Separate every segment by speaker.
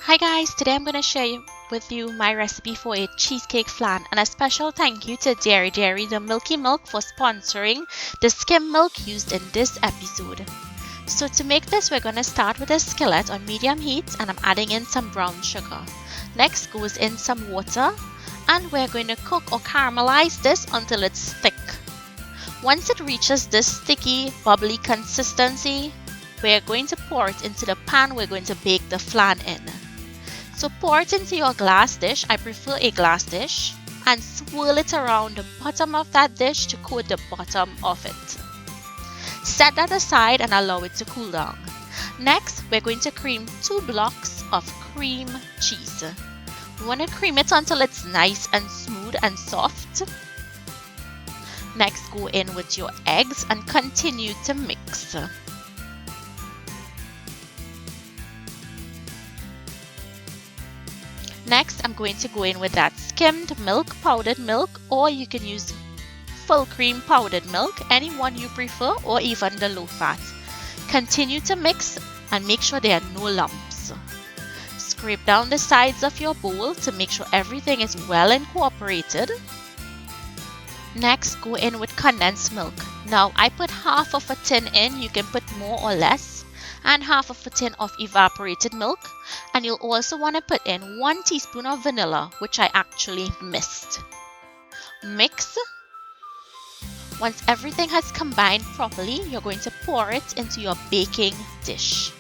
Speaker 1: Hi guys, today I'm going to share with you my recipe for a cheesecake flan, and a special thank you to Dairy the Milky Milk for sponsoring the skim milk used in this episode. So to make this, we're going to start with a skillet on medium heat, and I'm adding in some brown sugar. Next goes in some water, and we're going to cook or caramelize this until it's thick. Once it reaches this sticky, bubbly consistency, we're going to pour it into the pan we're going to bake the flan in. So pour it into your glass dish, I prefer a glass dish, and swirl it around the bottom of that dish to coat the bottom of it. Set that aside and allow it to cool down. Next, we're going to cream 2 blocks of cream cheese. You want to cream it until it's nice and smooth and soft. Next, go in with your eggs and continue to mix. Next, I'm going to go in with that skimmed milk, powdered milk, or you can use full cream powdered milk, any one you prefer, or even the low fat. Continue to mix and make sure there are no lumps. Scrape down the sides of your bowl to make sure everything is well incorporated. Next, go in with condensed milk. Now, I put half of a tin in, you can put more or less, and half of a tin of evaporated milk, and you'll also want to put in 1 teaspoon of vanilla, which I actually missed. Mix. Once everything has combined properly, you're going to pour it into your baking dish.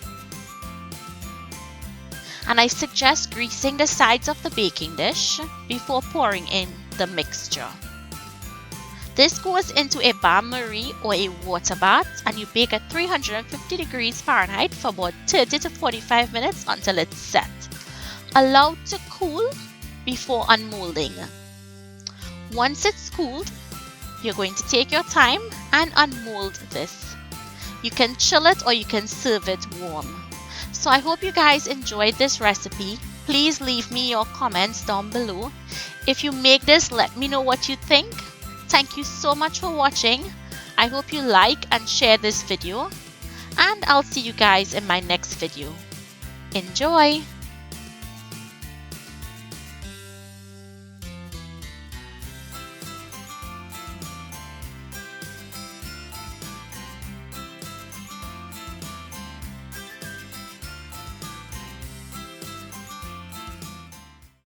Speaker 1: And I suggest greasing the sides of the baking dish before pouring in the mixture. This goes into a bain-marie or a water bath, and you bake at 350 degrees Fahrenheit for about 30 to 45 minutes until it's set. Allow it to cool before unmolding. Once it's cooled, you're going to take your time and unmold this. You can chill it or you can serve it warm. So I hope you guys enjoyed this recipe. Please leave me your comments down below. If you make this, let me know what you think. Thank you so much for watching. I hope you like and share this video, and I'll see you guys in my next video. Enjoy!